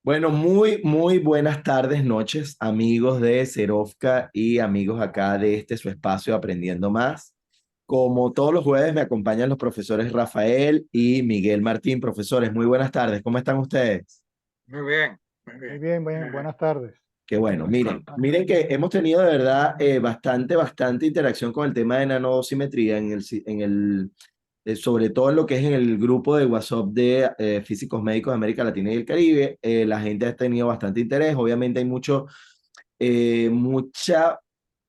Bueno, muy buenas tardes, noches, amigos de Cerovka y amigos acá de este su espacio Aprendiendo Más. Como todos los jueves me acompañan los profesores Rafael y Miguel Martín. Profesores, muy buenas tardes. ¿Cómo están ustedes? Muy bien, muy Muy bien. bien, buenas tardes. Qué bueno, miren que hemos tenido de verdad bastante interacción con el tema de nanosimetría sobre todo en lo que es en el grupo de WhatsApp de físicos médicos de América Latina y el Caribe. La gente ha tenido bastante interés. Obviamente hay mucha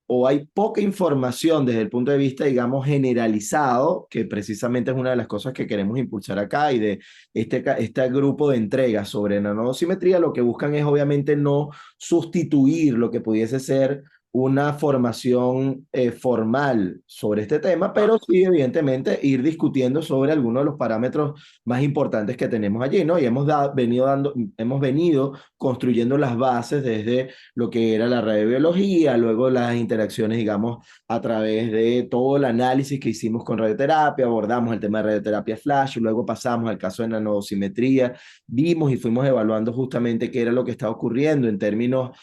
o hay poca información desde el punto de vista, digamos, generalizado, que precisamente es una de las cosas que queremos impulsar acá y de este grupo de entregas sobre nanosimetría, lo que buscan es obviamente no sustituir lo que pudiese ser una formación formal sobre este tema, pero Exacto. sí, evidentemente, ir discutiendo sobre algunos de los parámetros más importantes que tenemos allí, ¿no? Y hemos venido construyendo las bases desde lo que era la radiobiología, luego las interacciones, digamos, a través de todo el análisis que hicimos con radioterapia, abordamos el tema de radioterapia flash, y luego pasamos al caso de nanosimetría, vimos y fuimos evaluando justamente qué era lo que estaba ocurriendo en términos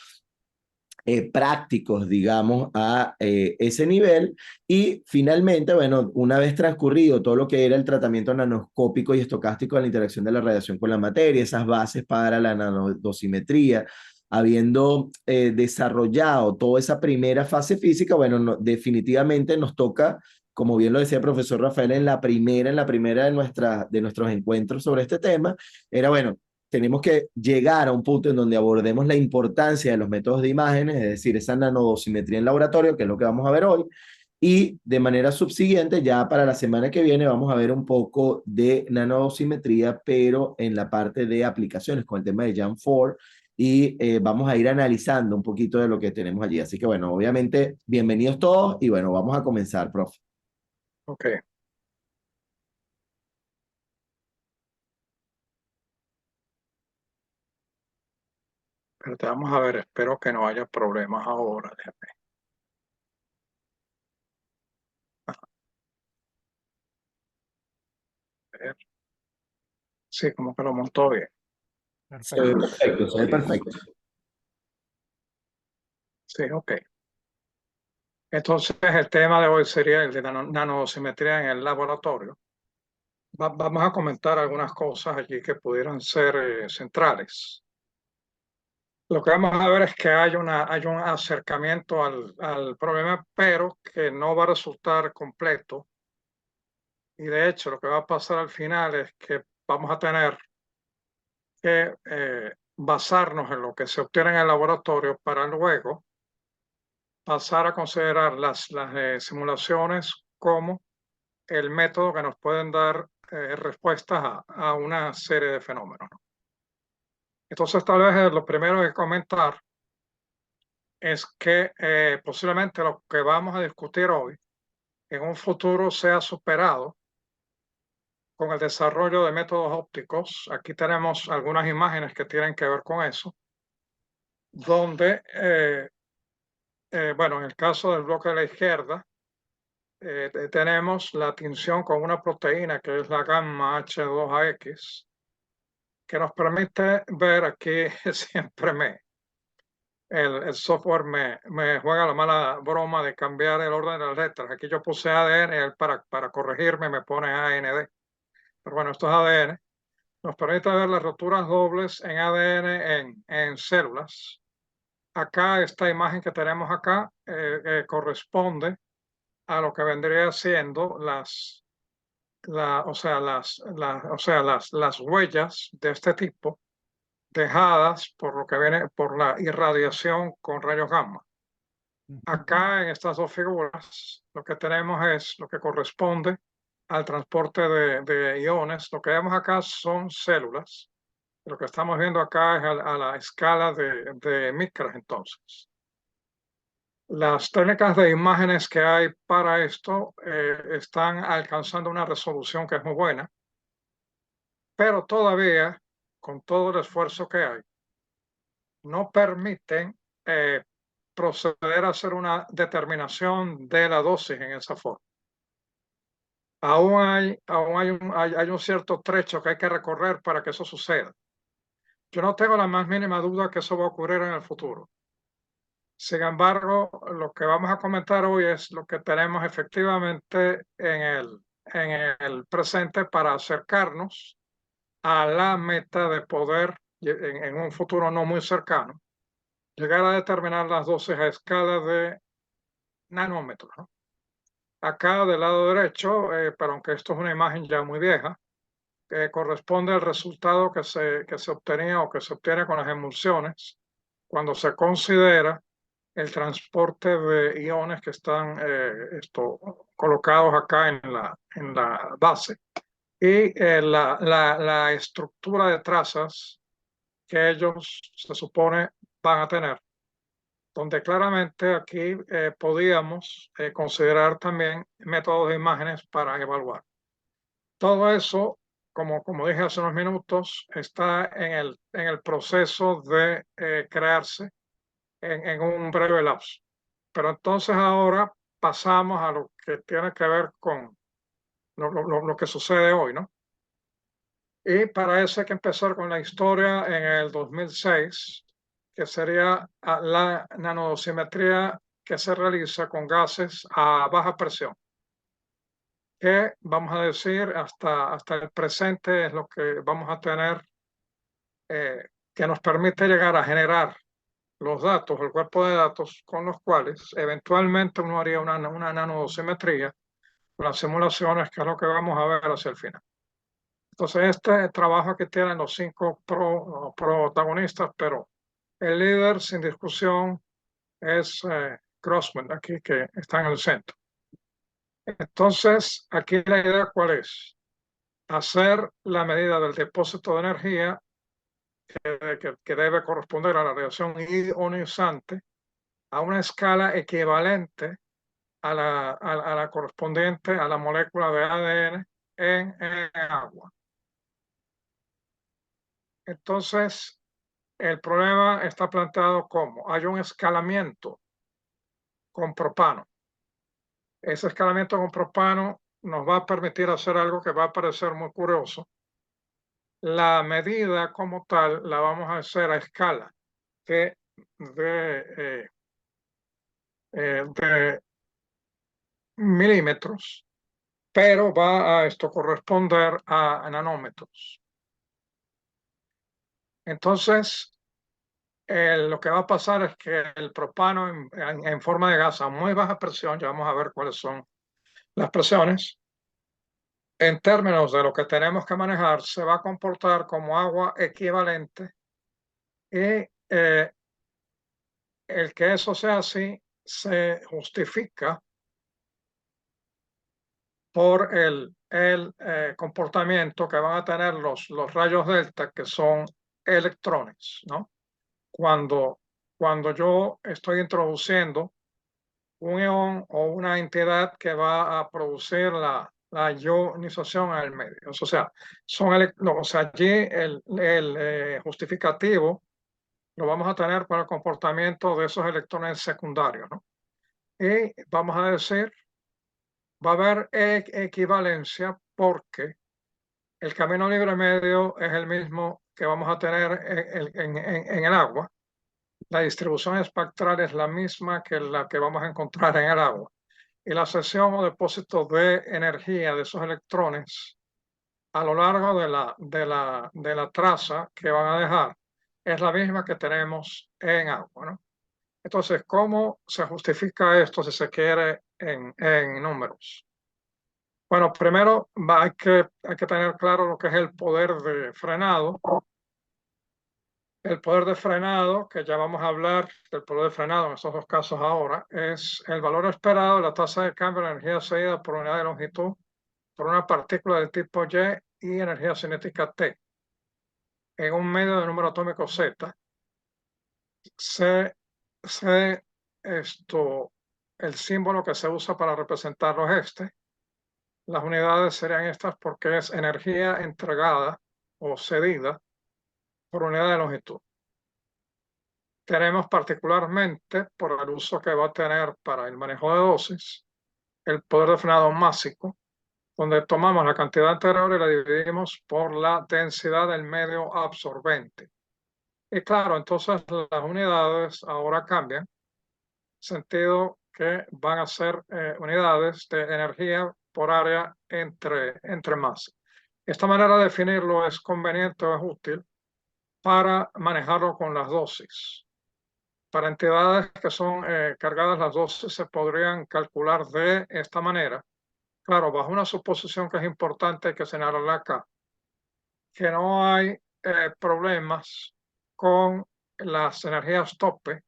prácticos, digamos, a ese nivel. Y finalmente, bueno, una vez transcurrido todo lo que era el tratamiento nanoscópico y estocástico de la interacción de la radiación con la materia, esas bases para la nanodosimetría, habiendo desarrollado toda esa primera fase física, bueno, definitivamente nos toca, como bien lo decía el profesor Rafael, en la primera de nuestros encuentros sobre este tema, era, bueno, tenemos que llegar a un punto en donde abordemos la importancia de los métodos de imágenes, es decir, esa nanodosimetría en laboratorio, que es lo que vamos a ver hoy, y de manera subsiguiente, ya para la semana que viene, vamos a ver un poco de nanodosimetría, pero en la parte de aplicaciones con el tema de Jan4, y vamos a ir analizando un poquito de lo que tenemos allí. Así que bueno, obviamente, bienvenidos todos y bueno, vamos a comenzar, profe. Ok, pero te vamos a ver, espero que no haya problemas ahora. Déjame ver. Sí, como que lo montó bien. Se ve Perfecto. perfecto, se ve perfecto. Sí, ok. Entonces, el tema de hoy sería el de nanosimetría en el laboratorio. Vamos a comentar algunas cosas allí que pudieran ser centrales. Lo que vamos a ver es que hay un acercamiento al problema, pero que no va a resultar completo. Y de hecho, lo que va a pasar al final es que vamos a tener que basarnos en lo que se obtiene en el laboratorio para luego pasar a considerar las simulaciones como el método que nos pueden dar respuestas a una serie de fenómenos. Entonces, tal vez lo primero que comentar es que posiblemente lo que vamos a discutir hoy en un futuro sea superado con el desarrollo de métodos ópticos. Aquí tenemos algunas imágenes que tienen que ver con eso, donde bueno, en el caso del bloque de la izquierda, tenemos la tinción con una proteína que es la gamma H2AX, que nos permite ver aquí, siempre el software me juega la mala broma de cambiar el orden de las letras. Aquí yo puse ADN, él para corregirme me pone AND. Pero bueno, esto es ADN. Nos permite ver las roturas dobles en ADN en células. Acá, esta imagen que tenemos acá corresponde a lo que vendría siendo las huellas de este tipo dejadas por lo que viene por la irradiación con rayos gamma. Ujú. Acá en estas dos figuras lo que tenemos es lo que corresponde al transporte de iones. Lo que vemos acá son células. Lo que estamos viendo acá es a la escala de micras entonces. Las técnicas de imágenes que hay para esto están alcanzando una resolución que es muy buena, pero todavía, con todo el esfuerzo que hay, no permiten proceder a hacer una determinación de la dosis en esa forma. Aún hay un cierto trecho que hay que recorrer para que eso suceda. Yo no tengo la más mínima duda que eso va a ocurrir en el futuro. Sin embargo, lo que vamos a comentar hoy es lo que tenemos efectivamente en el presente para acercarnos a la meta de poder, en un futuro no muy cercano, llegar a determinar las dosis a escala de nanómetros, ¿no? Acá del lado derecho, pero aunque esto es una imagen ya muy vieja, corresponde al resultado que se obtenía o que se obtiene con las emulsiones cuando se considera el transporte de iones que están colocados acá en la base y la estructura de trazas que ellos se supone van a tener, donde claramente aquí podíamos considerar también métodos de imágenes para evaluar. Todo eso, como dije hace unos minutos, está en el proceso de crearse en un breve lapso. Pero entonces ahora pasamos a lo que tiene que ver con lo que sucede hoy, ¿no? Y para eso hay que empezar con la historia en el 2006, que sería la nanodosimetría que se realiza con gases a baja presión, que vamos a decir hasta el presente es lo que vamos a tener, que nos permite llegar a generar los datos, el cuerpo de datos con los cuales eventualmente uno haría una nanodosimetría con las simulaciones, que es lo que vamos a ver hacia el final. Entonces, este trabajo que tienen los cinco protagonistas, pero el líder sin discusión es Grossman, aquí que está en el centro. Entonces, aquí la idea cuál es: hacer la medida del depósito de energía que debe corresponder a la reacción ionizante a una escala equivalente a la correspondiente a la molécula de ADN en agua. Entonces, el problema está planteado como hay un escalamiento con propano. Ese escalamiento con propano nos va a permitir hacer algo que va a parecer muy curioso. La medida como tal la vamos a hacer a escala de, de, de milímetros, pero va a esto corresponder a nanómetros. Entonces, lo que va a pasar es que el propano en forma de gas a muy baja presión, ya vamos a ver cuáles son las presiones, en términos de lo que tenemos que manejar, se va a comportar como agua equivalente y el que eso sea así se justifica por el comportamiento que van a tener los rayos delta, que son electrones, ¿no? Cuando yo estoy introduciendo un ion o una entidad que va a producir la ionización en el medio. O sea, o sea, allí el justificativo lo vamos a tener para el comportamiento de esos electrones secundarios, ¿no? Y vamos a decir, va a haber equivalencia porque el camino libre medio es el mismo que vamos a tener en el agua. La distribución espectral es la misma que la que vamos a encontrar en el agua. Y la cesión o depósito de energía de esos electrones a lo largo de la traza que van a dejar es la misma que tenemos en agua, ¿no? Entonces, ¿cómo se justifica esto si se quiere en números? Bueno, primero hay que tener claro lo que es el poder de frenado. El poder de frenado, que ya vamos a hablar del poder de frenado en estos dos casos ahora, es el valor esperado de la tasa de cambio de energía cedida por unidad de longitud por una partícula del tipo Y y energía cinética T en un medio de número atómico Z. C, el símbolo que se usa para representarlo es este. Las unidades serían estas porque es energía entregada o cedida por unidad de longitud. Tenemos particularmente, por el uso que va a tener para el manejo de dosis, el poder de frenado másico, donde tomamos la cantidad anterior y la dividimos por la densidad del medio absorbente. Y claro, entonces las unidades ahora cambian, sentido que van a ser unidades de energía por área entre masa. Esta manera de definirlo es conveniente o es útil para manejarlo con las dosis. Para entidades que son cargadas, las dosis se podrían calcular de esta manera. Claro, bajo una suposición que es importante que señalarla acá, que no hay problemas con las energías tope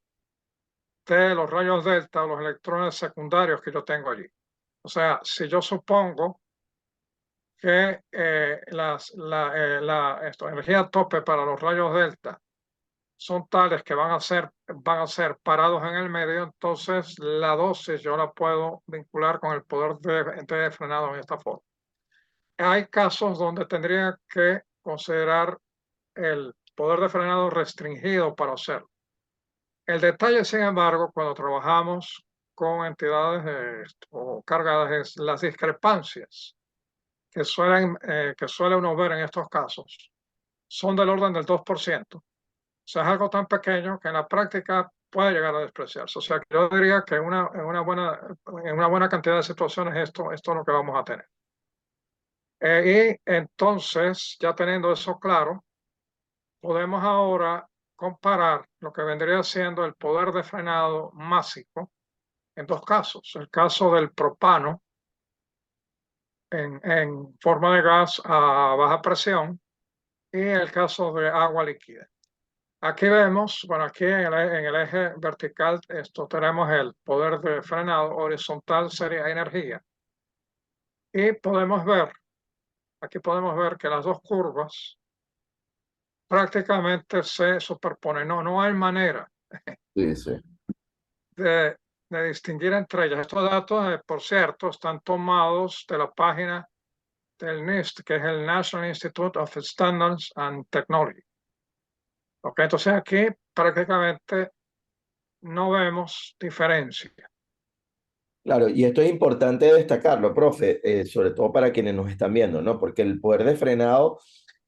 de los rayos delta o los electrones secundarios que yo tengo allí. O sea, si yo supongo que la energía tope para los rayos delta son tales que van a ser parados en el medio, entonces la dosis yo la puedo vincular con el poder de frenado en esta forma. Hay casos donde tendría que considerar el poder de frenado restringido para hacerlo. El detalle, sin embargo, cuando trabajamos con entidades o cargadas es las discrepancias que suele uno ver en estos casos son del orden del 2%. O sea, es algo tan pequeño que en la práctica puede llegar a despreciarse. O sea, que yo diría que en una buena cantidad de situaciones esto es lo que vamos a tener. Y entonces, ya teniendo eso claro, podemos ahora comparar lo que vendría siendo el poder de frenado másico en dos casos. El caso del propano en forma de gas a baja presión y el caso de agua líquida. Aquí vemos, bueno, aquí en el eje vertical esto tenemos el poder de frenado, horizontal sería energía. Y aquí podemos ver que las dos curvas prácticamente se superponen. No hay manera Sí, sí. de, de distinguir entre ellas. Estos datos, por cierto, están tomados de la página del NIST, que es el National Institute of Standards and Technology. Okay, entonces aquí prácticamente no vemos diferencia. Claro, y esto es importante destacarlo, profe, sobre todo para quienes nos están viendo, ¿no? Porque el poder de frenado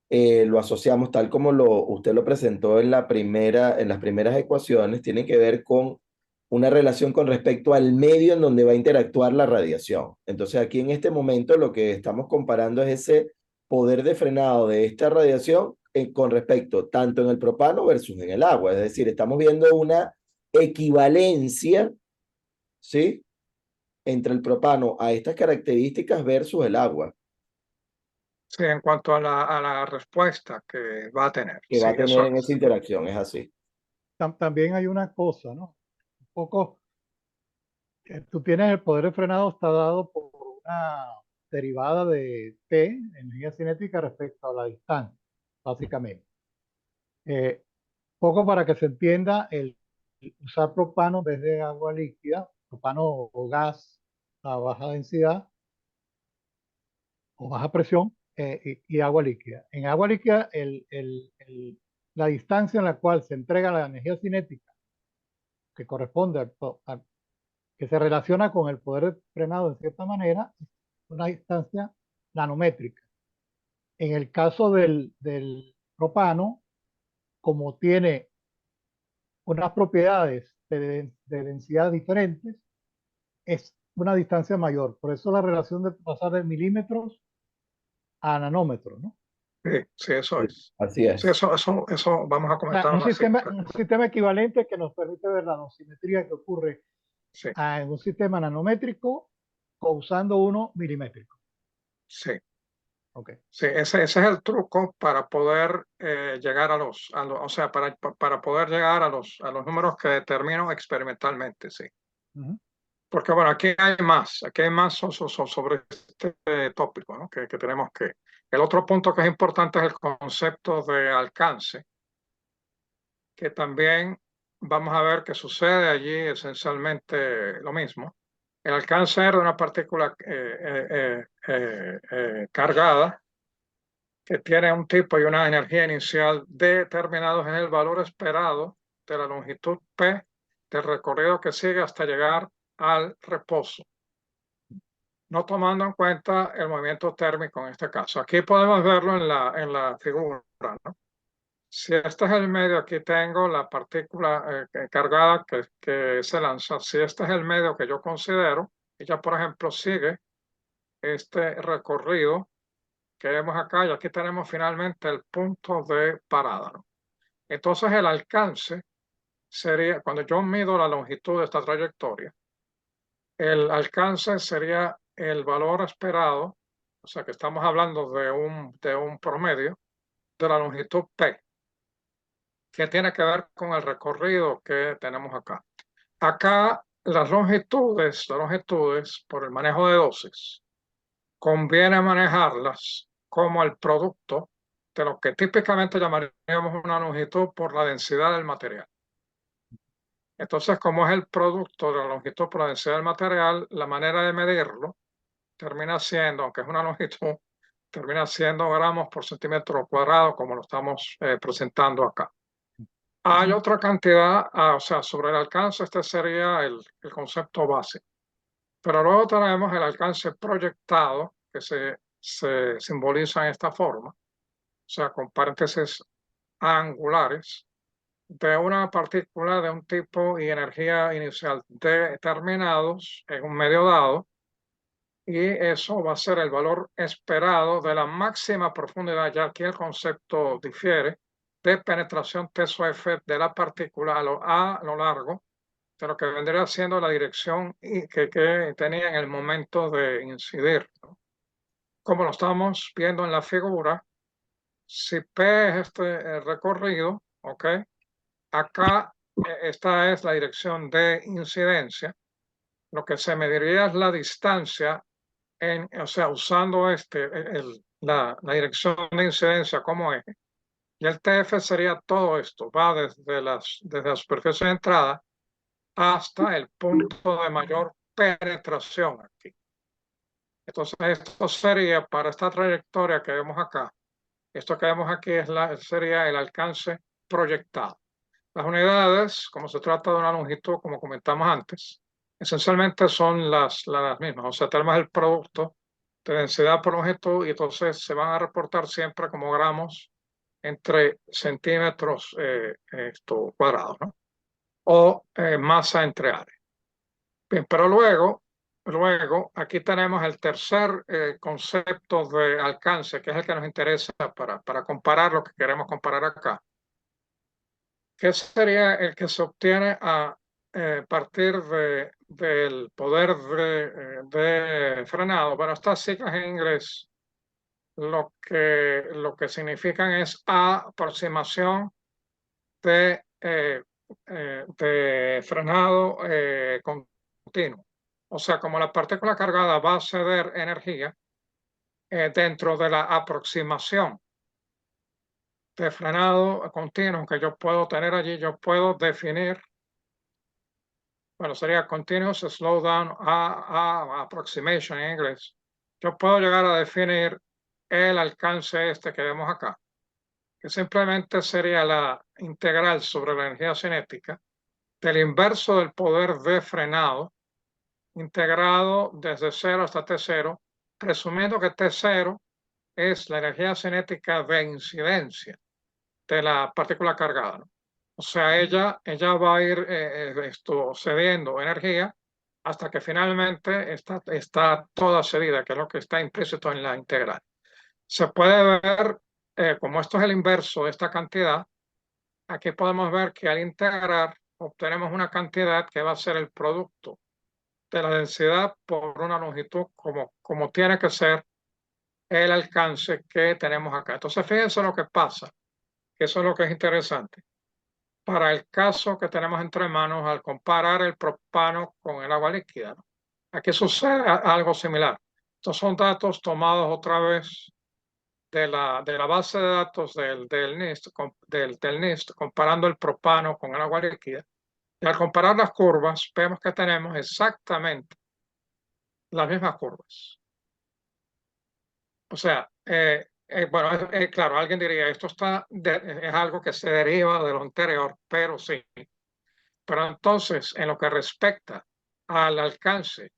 lo asociamos tal como usted lo presentó en en las primeras ecuaciones, tiene que ver con una relación con respecto al medio en donde va a interactuar la radiación. Entonces aquí en este momento lo que estamos comparando es ese poder de frenado de esta radiación con respecto tanto en el propano versus en el agua. Es decir, estamos viendo una equivalencia, ¿sí? Entre el propano a estas características versus el agua Sí, en cuanto a la respuesta que va a tener. que va Sí, a tener eso en esa es. interacción, es así. También hay una cosa, ¿no? Un poco, tú tienes el poder de frenado, está dado por una derivada de T, energía cinética, respecto a la distancia, básicamente. Eh, Poco para que se entienda el usar propano en vez de agua líquida, propano o gas a baja densidad o baja presión, y agua líquida. En agua líquida, la distancia en la cual se entrega la energía cinética que corresponde que se relaciona con el poder de frenado en cierta manera, es una distancia nanométrica. En el caso del propano, como tiene unas propiedades de densidad diferentes, es una distancia mayor. Por eso la relación de pasar de milímetros a nanómetros, ¿no? Sí, sí, eso Sí, es. así Sí, es. eso vamos a O sea, comentarlo así. un sistema equivalente que nos permite ver la dosimetría que ocurre Sí, en un sistema nanométrico usando uno milimétrico. sí. Okay. Sí, ese es el truco para poder llegar o sea, para poder llegar a los números que determino experimentalmente, sí. Uh-huh. Porque bueno, aquí hay más sobre este tópico, ¿no? Que tenemos que. El otro punto que es importante es el concepto de alcance, que también vamos a ver que sucede allí esencialmente lo mismo. El alcance de una partícula cargada que tiene un tipo y una energía inicial determinados en el valor esperado de la longitud P del recorrido que sigue hasta llegar al reposo, no tomando en cuenta el movimiento térmico en este caso. Aquí podemos verlo en la figura, ¿no? Si este es el medio, aquí tengo la partícula cargada que se lanza. Si este es el medio que yo considero, ella, por ejemplo, sigue este recorrido que vemos acá y aquí tenemos finalmente el punto de parada, ¿no? Entonces el alcance sería, cuando yo mido la longitud de esta trayectoria, el alcance sería el valor esperado, o sea que estamos hablando de un promedio de la longitud P, que tiene que ver con el recorrido que tenemos acá. Acá las longitudes por el manejo de dosis, conviene manejarlas como el producto de lo que típicamente llamaríamos una longitud por la densidad del material. Entonces, como es el producto de la longitud por la densidad del material, la manera de medirlo termina siendo, aunque es una longitud, termina siendo gramos por centímetro cuadrado, como lo estamos presentando acá. Hay otra cantidad, o sea, sobre el alcance, este sería el concepto base. Pero luego tenemos el alcance proyectado, que se simboliza en esta forma, o sea, con paréntesis angulares, de una partícula de un tipo y energía inicial determinados en un medio dado, y eso va a ser el valor esperado de la máxima profundidad, ya que el concepto difiere, de penetración TSF de la partícula a lo largo de lo que vendría siendo la dirección que tenía en el momento de incidir, ¿no? Como lo estamos viendo en la figura, si P es este recorrido, ¿ok? Acá esta es la dirección de incidencia. Lo que se mediría es la distancia, o sea, usando la dirección de incidencia como eje. Y el TF sería todo esto, va desde la superficie de entrada hasta el punto de mayor penetración aquí. Entonces, esto sería para esta trayectoria que vemos acá. Esto que vemos aquí sería el alcance proyectado. Las unidades, como se trata de una longitud, como comentamos antes, esencialmente son las mismas. O sea, tenemos el producto de densidad por longitud y entonces se van a reportar siempre como gramos entre centímetros cuadrados, ¿no? O masa entre áreas. Bien, pero luego aquí tenemos el tercer concepto de alcance, que es el que nos interesa para comparar lo que queremos comparar acá, que sería el que se obtiene a partir del poder de frenado. Bueno, estas siglas en inglés lo que significan es aproximación de frenado continuo. O sea, como la partícula cargada va a ceder energía dentro de la aproximación de frenado continuo que yo puedo tener allí, yo puedo definir, bueno, sería continuous slowdown approximation en inglés. Yo puedo llegar a definir el alcance que vemos acá, que simplemente sería la integral sobre la energía cinética del inverso del poder de frenado integrado desde 0 hasta T0, presumiendo que T0 es la energía cinética de incidencia de la partícula cargada, ¿no? O sea, ella va a ir cediendo energía hasta que finalmente está toda cedida, que es lo que está implícito en la integral. Se puede ver, como esto es el inverso de esta cantidad, aquí podemos ver que al integrar obtenemos una cantidad que va a ser el producto de la densidad por una longitud como tiene que ser el alcance que tenemos acá. Entonces, fíjense lo que pasa, que eso es lo que es interesante. Para el caso que tenemos entre manos al comparar el propano con el agua líquida, ¿no? Aquí sucede algo similar. Estos son datos tomados otra vez de la base de datos del NIST, comparando el propano con el agua líquida. Y al comparar las curvas, vemos que tenemos exactamente las mismas curvas. O sea, bueno, claro, alguien diría, esto es algo que se deriva de lo anterior, pero sí. Pero entonces, en lo que respecta al alcance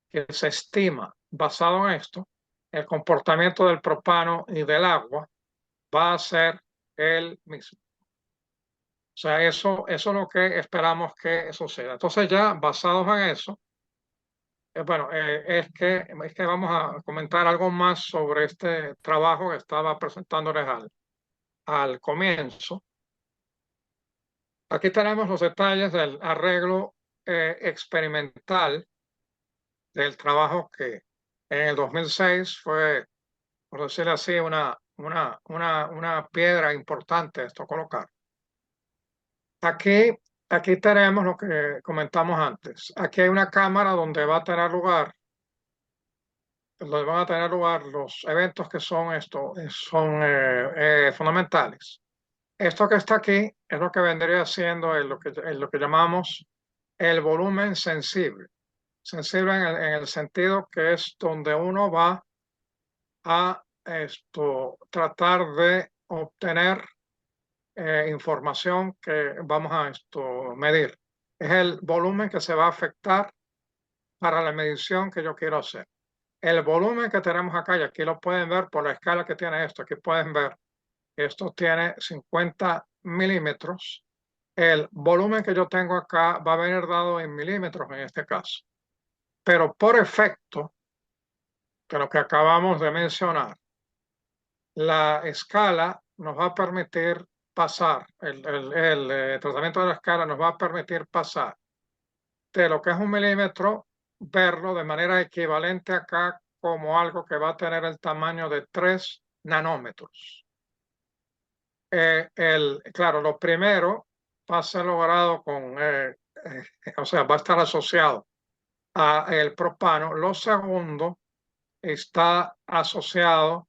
que se estima basado en esto, el comportamiento del propano y del agua va a ser el mismo. sea, eso es lo que esperamos que suceda. Entonces ya basados en eso, bueno, es que vamos a comentar algo más sobre este trabajo que estaba presentándoles al comienzo. Aquí tenemos los detalles del arreglo experimental del trabajo que en el 2006 fue, por decirlo así, una piedra importante esto colocar. Aquí, aquí tenemos lo que comentamos antes. Aquí hay una cámara donde va a tener lugar, donde van a tener lugar los eventos que son fundamentales. Esto que está aquí es lo que vendría siendo en lo que llamamos el volumen sensible. Sensible en el sentido que es donde uno va a tratar de obtener información que vamos a medir. Es el volumen que se va a afectar para la medición que yo quiero hacer. El volumen que tenemos acá, y aquí lo pueden ver por la escala que tiene esto, aquí pueden ver, esto tiene 50 milímetros. El volumen que yo tengo acá va a venir dado en milímetros en este caso. Pero por efecto de lo que acabamos de mencionar, la escala nos va a permitir pasar, el tratamiento de la escala nos va a permitir pasar de lo que es un milímetro, verlo de manera equivalente acá como algo que va a tener el tamaño de 3 nanómetros. Claro, lo primero va a ser logrado o sea, va a estar asociado a el propano. Lo segundo está asociado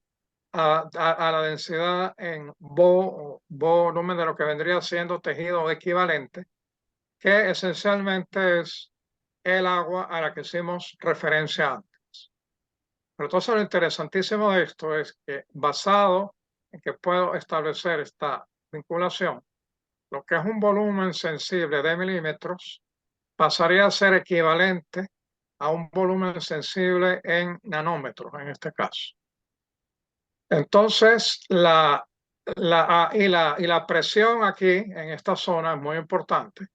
a la densidad en volumen de lo que vendría siendo tejido equivalente, que esencialmente es el agua a la que hicimos referencia antes. Pero entonces lo interesantísimo de esto es que basado en que puedo establecer esta vinculación, lo que es un volumen sensible de milímetros pasaría a ser equivalente a un volumen sensible en nanómetros en este caso. Entonces, y la presión aquí en esta zona es muy importante,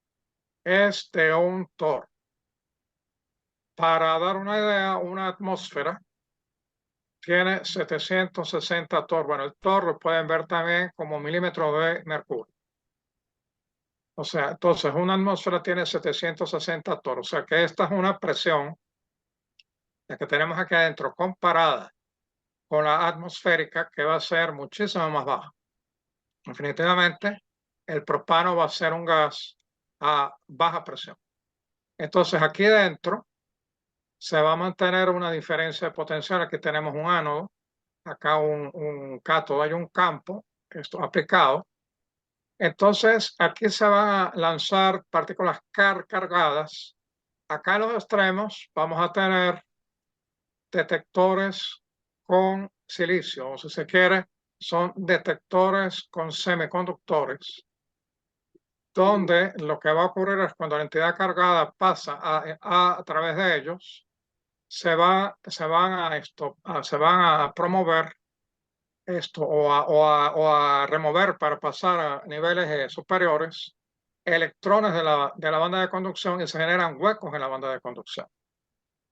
es de un torr. Para dar una idea, una atmósfera tiene 760 torr. Bueno, el torr lo pueden ver también como milímetros de mercurio. O sea, entonces una atmósfera tiene 760 torr. O sea que esta es una presión, la que tenemos aquí adentro, comparada con la atmosférica, que va a ser muchísimo más baja. Definitivamente, el propano va a ser un gas a baja presión. Entonces, aquí dentro se va a mantener una diferencia de potencial. Aquí tenemos un ánodo, acá un cátodo, hay un campo aplicado. Entonces, aquí se van a lanzar partículas cargadas. Acá en los extremos vamos a tener detectores con silicio, o si se quiere, son detectores con semiconductores, donde lo que va a ocurrir es cuando la entidad cargada pasa a través de ellos, se van a promover o a remover para pasar a niveles superiores electrones de la banda de conducción, y se generan huecos en la banda de conducción.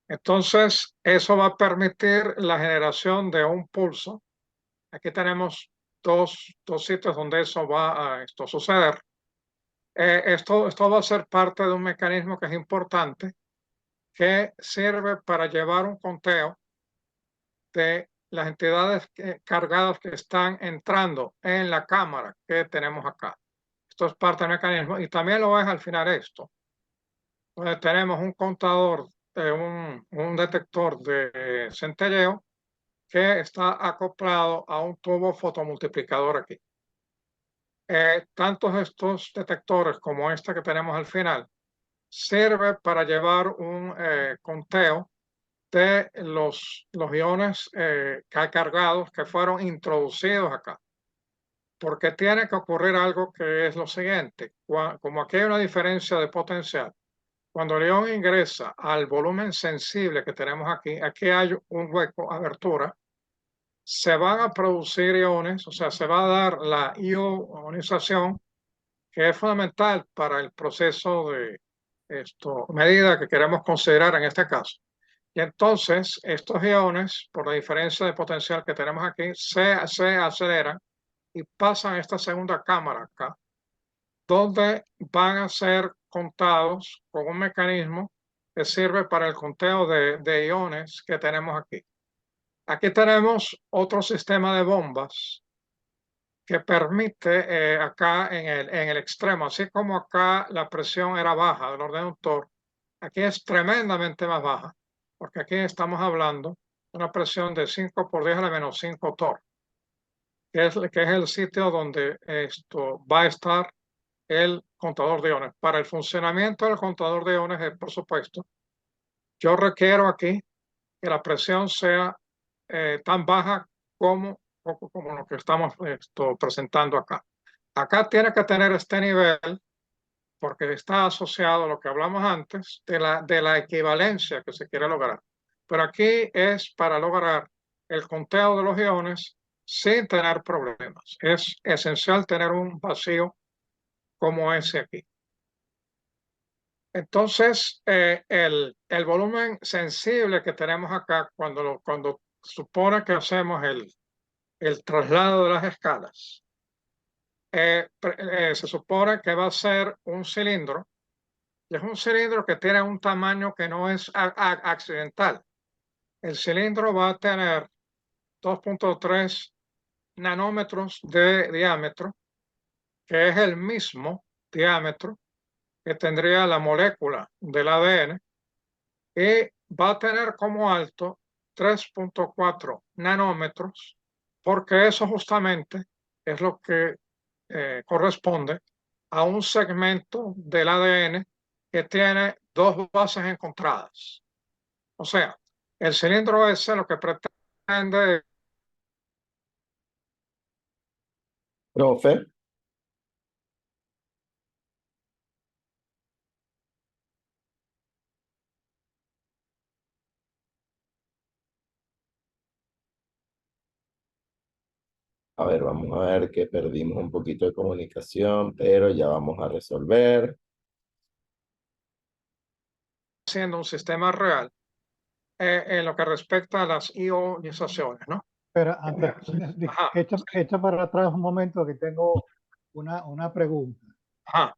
Entonces, eso va a permitir la generación de un pulso. Aquí tenemos dos sitios donde eso va a suceder. Esto va a ser parte de un mecanismo que es importante, que sirve para llevar un conteo de las entidades cargadas que están entrando en la cámara que tenemos acá. Esto es parte del mecanismo, y también lo es al final esto, donde tenemos un contador, un detector de centelleo que está acoplado a un tubo fotomultiplicador aquí. Tantos estos detectores como este que tenemos al final sirve para llevar un conteo de los iones cargados que fueron introducidos acá. Porque tiene que ocurrir algo que es lo siguiente. Como aquí hay una diferencia de potencial, cuando el ion ingresa al volumen sensible que tenemos aquí, aquí hay un hueco, abertura, se van a producir iones, o sea, se va a dar la ionización que es fundamental para el proceso de medida que queremos considerar en este caso. Y entonces estos iones, por la diferencia de potencial que tenemos aquí, se aceleran y pasan a esta segunda cámara acá, donde van a ser contados con un mecanismo que sirve para el conteo de iones que tenemos aquí. Aquí tenemos otro sistema de bombas que permite acá en el extremo, así como acá la presión era baja del orden de un torr, aquí es tremendamente más baja, porque aquí estamos hablando de una presión de 5 por 10 a la menos 5 torr, que es el sitio donde esto va a estar el contador de iones. Para el funcionamiento del contador de iones, por supuesto, yo requiero aquí que la presión sea tan baja como lo que estamos presentando acá. Acá tiene que tener este nivel porque está asociado a lo que hablamos antes de la equivalencia que se quiere lograr. Pero aquí es para lograr el conteo de los iones sin tener problemas. Es esencial tener un vacío como ese aquí. Entonces, el volumen sensible que tenemos acá, cuando supone que hacemos el traslado de las escalas, se supone que va a ser un cilindro, y es un cilindro que tiene un tamaño que no es accidental. El cilindro va a tener 2.3 nanómetros de diámetro, que es el mismo diámetro que tendría la molécula del ADN, y va a tener como alto 3.4 nanómetros, porque eso justamente es lo que corresponde a un segmento del ADN que tiene dos bases encontradas. O sea, el cilindro ese lo que pretende... Profe, a ver, vamos a ver que perdimos un poquito de comunicación, pero ya vamos a resolver. siendo un sistema real en lo que respecta a las ionizaciones, ¿no? Pero antes, Ajá, echa para atrás un momento que tengo una pregunta. ajá.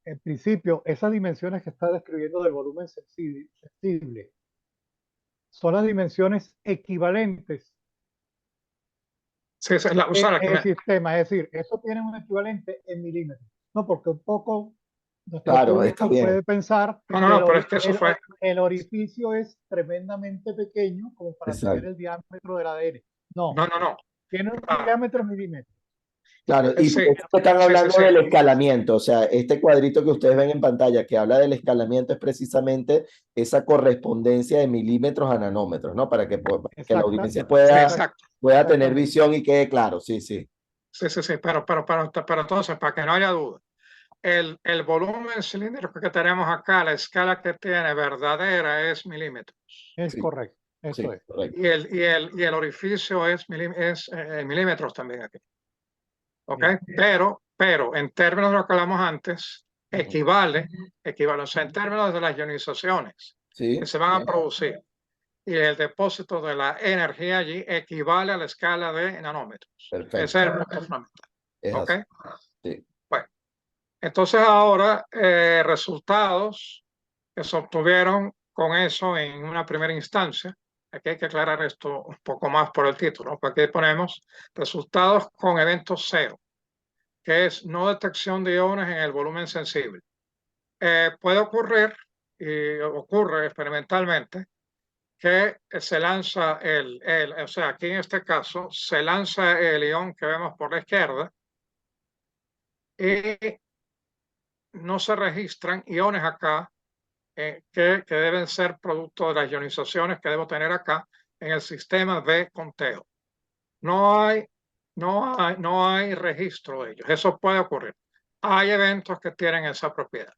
En principio, esas dimensiones que está describiendo del volumen sensible son las dimensiones equivalentes Sí, esa es la, o sea, la que en el me... sistema. Es decir, eso tiene un equivalente en milímetros. No, porque un poco nuestro Claro, está público bien. puede pensar No, no, que no, pero es que eso fue... el orificio es tremendamente pequeño como para tener Exacto. el diámetro del ADN. No, No, no, no. tiene un Ah, diámetro en milímetros. Claro, y por sí, eso están sí, sí, hablando sí. del escalamiento, o sea, este cuadrito que ustedes ven en pantalla que habla del escalamiento es precisamente esa correspondencia de milímetros a nanómetros, ¿no? Para que la Exacta, audiencia Sí, exacta, exacto. pueda tener exactamente. visión y quede claro, sí, sí. Sí, sí, sí, pero entonces, para que no haya duda, el volumen cilíndrico que tenemos acá, la escala que tiene verdadera es milímetros. Es Sí, correcto, eso sí, es. correcto. Y el orificio es, milímetros también aquí. ¿Ok? Bien. Pero en términos de lo que hablamos antes, Ujú. o sea, en términos de las ionizaciones que Sí, se van a producir y el depósito de la energía allí equivale a la escala de nanómetros. Ese es perfecto. el punto fundamental. Es ¿Ok? así. Sí. Bueno, entonces ahora resultados que se obtuvieron con eso en una primera instancia. Aquí hay que aclarar esto un poco más por el título, porque aquí ponemos resultados con eventos cero, que es no detección de iones en el volumen sensible. Puede ocurrir, y ocurre experimentalmente, que se lanza o sea, aquí en este caso, se lanza el ion que vemos por la izquierda y no se registran iones acá que deben ser producto de las ionizaciones que debo tener acá en el sistema de conteo. No hay, no hay registro de ellos. Eso puede ocurrir. Hay eventos que tienen esa propiedad.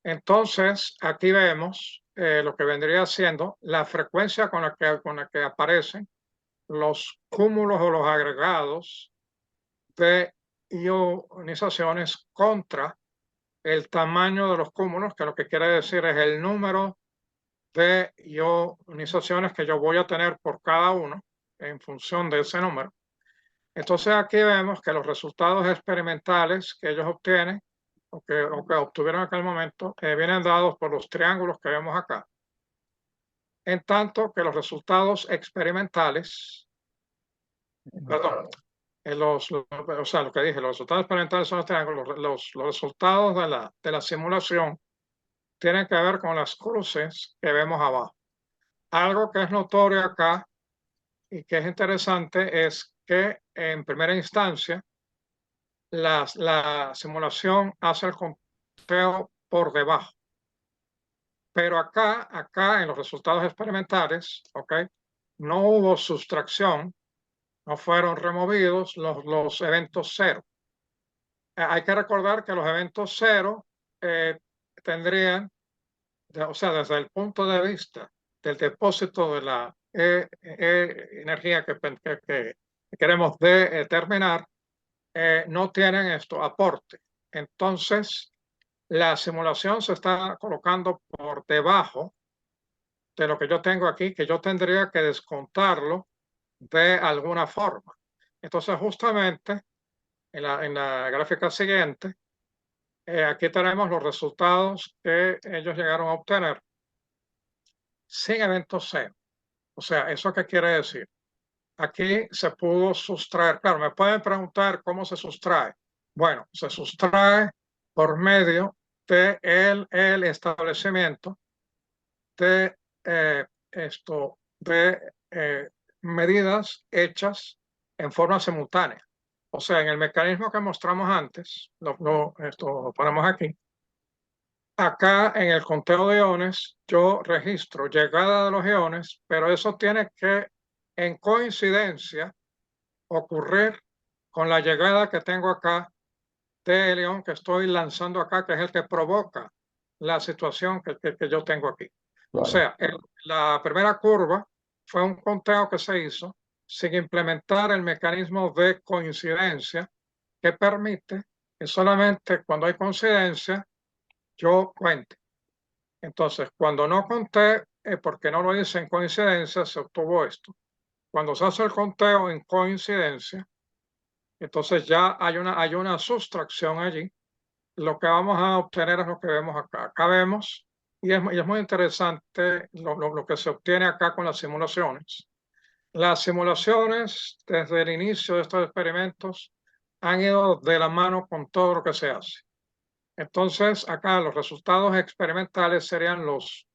Entonces, aquí vemos lo que vendría siendo la frecuencia con la que aparecen los cúmulos o los agregados de ionizaciones contra el tamaño de los cúmulos, que lo que quiere decir es el número de ionizaciones que yo voy a tener por cada uno en función de ese número. Entonces aquí vemos que los resultados experimentales que ellos obtienen o que obtuvieron en aquel momento vienen dados por los triángulos que vemos acá. En tanto que los resultados experimentales, perdón, o sea, lo que dije, los resultados experimentales son los triángulos, los resultados de la simulación tienen que ver con las cruces que vemos abajo. Algo que es notorio acá y que es interesante es que en primera instancia la simulación hace el conteo por debajo. Pero acá en los resultados experimentales, no hubo sustracción, no fueron removidos los eventos cero. Hay que recordar que los eventos cero tendrían, o sea, desde el punto de vista del depósito de la energía que queremos determinar, no tienen esto aporte. Entonces, la simulación se está colocando por debajo de lo que yo tengo aquí, que yo tendría que descontarlo de alguna forma. Entonces, justamente en la gráfica siguiente, aquí tenemos los resultados que ellos llegaron a obtener sin eventos cero. O sea, ¿eso qué quiere decir? Aquí se pudo sustraer. Claro, me pueden preguntar cómo se sustrae. Bueno, se sustrae por medio de el establecimiento de medidas hechas en forma simultánea. O sea, en el mecanismo que mostramos antes, esto lo ponemos aquí. Acá en el conteo de iones, yo registro llegada de los iones, pero eso tiene que, en coincidencia, ocurrir con la llegada que tengo acá del ion que estoy lanzando acá, que es el que provoca la situación que yo tengo aquí. O sea, la primera curva fue un conteo que se hizo sin implementar el mecanismo de coincidencia que permite que solamente cuando hay coincidencia yo cuente. Entonces, cuando no conté, porque no lo hice en coincidencia, se obtuvo esto. Cuando se hace el conteo en coincidencia, entonces ya hay una sustracción allí. Lo que vamos a obtener es lo que vemos acá. Acá vemos, y es muy interesante lo que se obtiene acá con las simulaciones. Las simulaciones, desde el inicio de estos experimentos, han ido de la mano con todo lo que se hace. Entonces, acá los resultados experimentales serían los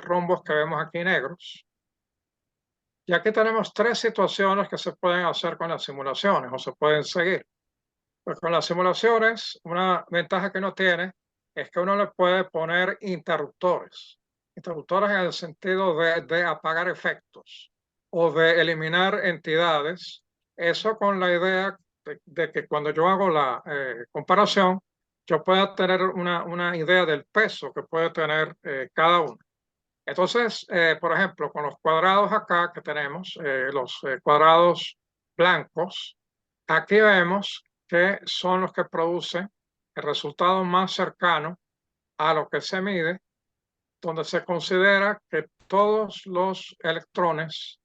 rombos que vemos aquí negros. Y aquí tenemos tres situaciones que se pueden hacer con las simulaciones o se pueden seguir. Pues con las simulaciones, una ventaja que no tiene es que uno le puede poner interruptores. Interruptores en el sentido de apagar efectos o de eliminar entidades. Eso con la idea de que cuando yo hago la comparación, yo pueda tener una idea del peso que puede tener cada uno. Entonces, por ejemplo, con los cuadrados acá que tenemos, los cuadrados blancos, aquí vemos que son los que producen el resultado más cercano a lo que se mide, donde se considera que todos los electrones,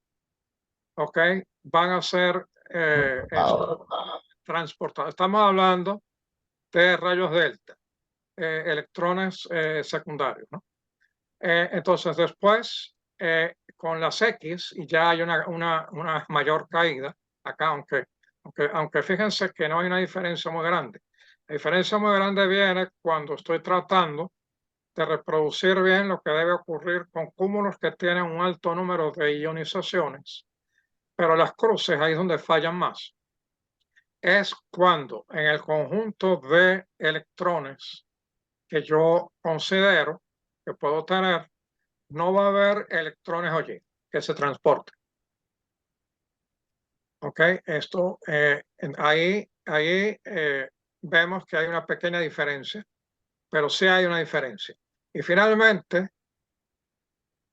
van a ser transportados. Estamos hablando de rayos delta, electrones secundarios, ¿no? Entonces después, con las X, y ya hay una mayor caída acá, aunque fíjense que no hay una diferencia muy grande. La diferencia muy grande viene cuando estoy tratando de reproducir bien lo que debe ocurrir con cúmulos que tienen un alto número de ionizaciones, pero las cruces ahí es donde fallan más. Es cuando en el conjunto de electrones que yo considero que puedo tener, no va a haber electrones allí que se transporten. Esto ahí vemos que hay una pequeña diferencia, pero sí hay una diferencia. Y finalmente,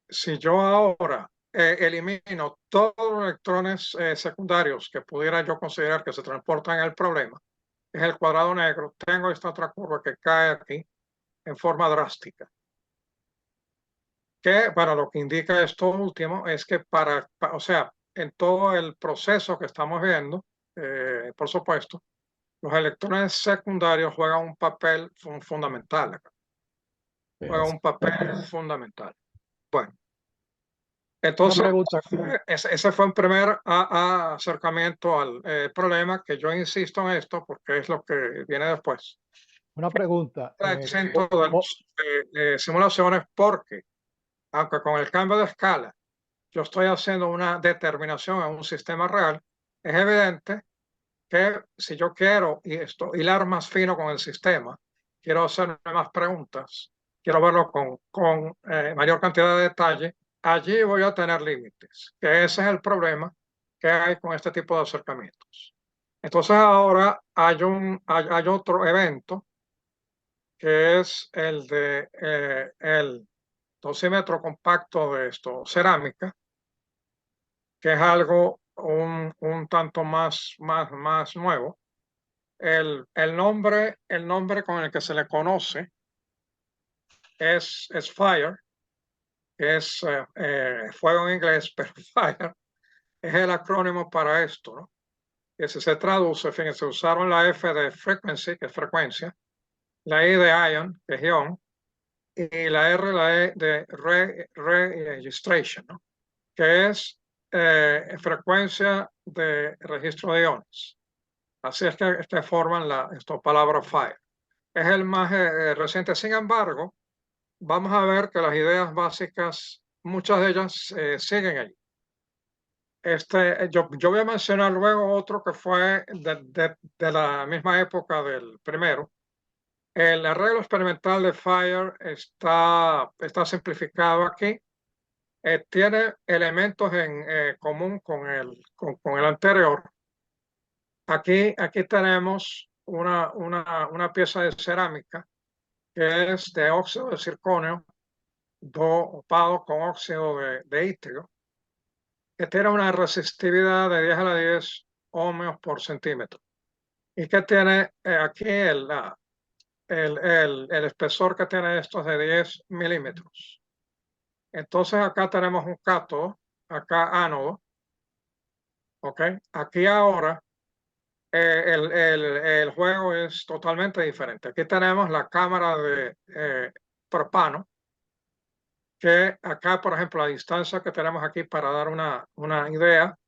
si yo ahora elimino todos los electrones secundarios que pudiera yo considerar que se transportan en el problema, es el cuadrado negro, tengo esta otra curva que cae aquí en forma drástica. Que, bueno, lo que indica esto último es que o sea, en todo el proceso que estamos viendo, por supuesto, los electrones secundarios juegan un papel fundamental acá. Juegan un papel fundamental. Bueno, Una entonces, pregunta, ese fue un primer acercamiento al problema, que yo insisto en esto porque es lo que viene después. una pregunta. El centro de las simulaciones, porque aunque con el cambio de escala yo estoy haciendo una determinación en un sistema real, es evidente que si yo quiero hilar más fino con el sistema, quiero hacerme más preguntas, quiero verlo con mayor cantidad de detalle, allí voy a tener límites, que ese es el problema que hay con este tipo de acercamientos. Entonces ahora hay otro evento, que es el de el dosímetro compacto de cerámica, que es algo un tanto más nuevo. El nombre con el que se le conoce es FIRE, que es fuego en inglés, pero FIRE es el acrónimo para esto, ¿no? Que si se traduce, fíjense, se usaron la F de frequency, que es frecuencia, la I de ion, que es ion, y la E de registration, ¿no? Que es frecuencia de registro de iones. Así es que forman esta palabra FIRE. Es el más reciente. Sin embargo, vamos a ver que las ideas básicas, muchas de ellas siguen allí. Yo voy a mencionar luego otro que fue de la misma época del primero. El arreglo experimental de FIRE está simplificado aquí. Tiene elementos en común con el anterior. Aquí tenemos una pieza de cerámica que es de óxido de circonio dopado con óxido de itrio, que tiene una resistividad de 10 a la 10 ohmios por centímetro, y que tiene aquí el espesor que tiene esto es de 10 milímetros. Entonces acá tenemos un cátodo, acá ánodo, ¿ok? Aquí ahora el juego es totalmente diferente. Aquí tenemos la cámara de propano, que acá, por ejemplo, la distancia que tenemos aquí para dar una idea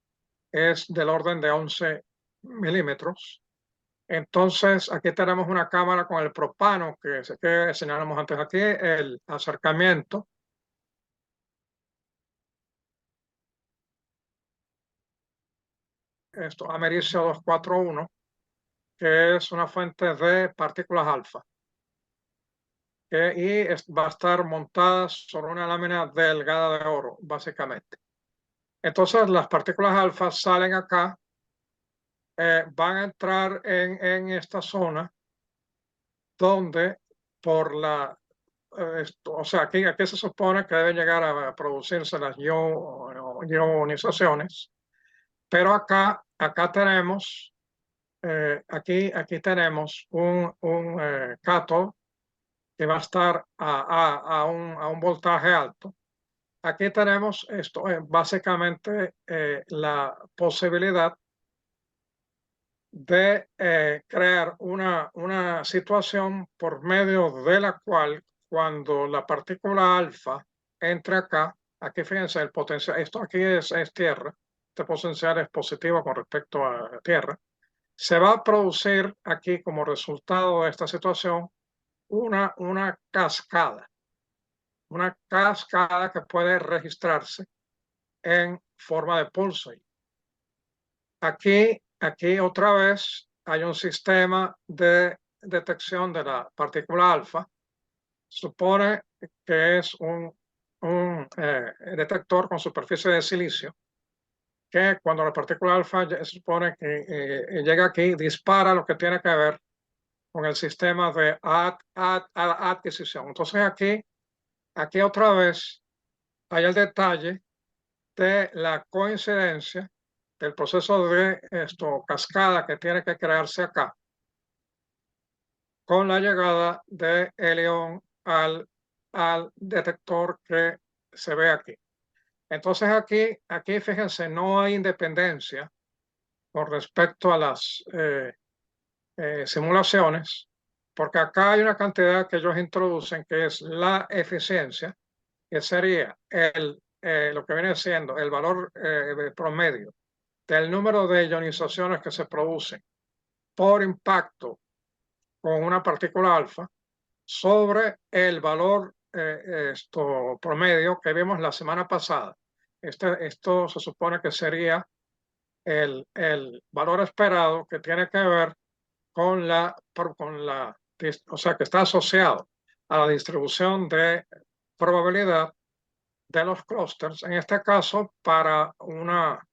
es del orden de 11 milímetros. Entonces, aquí tenemos una cámara con el propano que señalamos antes aquí, el acercamiento. Esto, americio 241, que es una fuente de partículas alfa. Va a estar montada sobre una lámina delgada de oro, básicamente. Entonces, las partículas alfa salen acá, van a entrar en esta zona donde o sea, aquí se supone que deben llegar a producirse las ionizaciones, pero acá tenemos, aquí tenemos un cátodo que va a estar a un voltaje alto. Aquí tenemos esto, básicamente la posibilidad de crear una situación por medio de la cual, cuando la partícula alfa entre acá, aquí fíjense el potencial, esto aquí es tierra, este potencial es positivo con respecto a tierra, se va a producir aquí como resultado de esta situación una cascada que puede registrarse en forma de pulso. Aquí otra vez hay un sistema de detección de la partícula alfa. Supone que es un detector con superficie de silicio, que cuando la partícula alfa se supone que llega aquí, dispara lo que tiene que ver con el sistema de adquisición. Entonces aquí otra vez hay el detalle de la coincidencia del proceso de cascada que tiene que crearse acá con la llegada de el ion al detector que se ve aquí. Entonces aquí fíjense, no hay independencia con respecto a las simulaciones, porque acá hay una cantidad que ellos introducen que es la eficiencia, que sería lo que viene siendo el valor promedio del número de ionizaciones que se producen por impacto con una partícula alfa sobre el valor promedio que vimos la semana pasada. Esto se supone que sería el valor esperado, que tiene que ver con o sea, que está asociado a la distribución de probabilidad de los clústeres, en este caso para una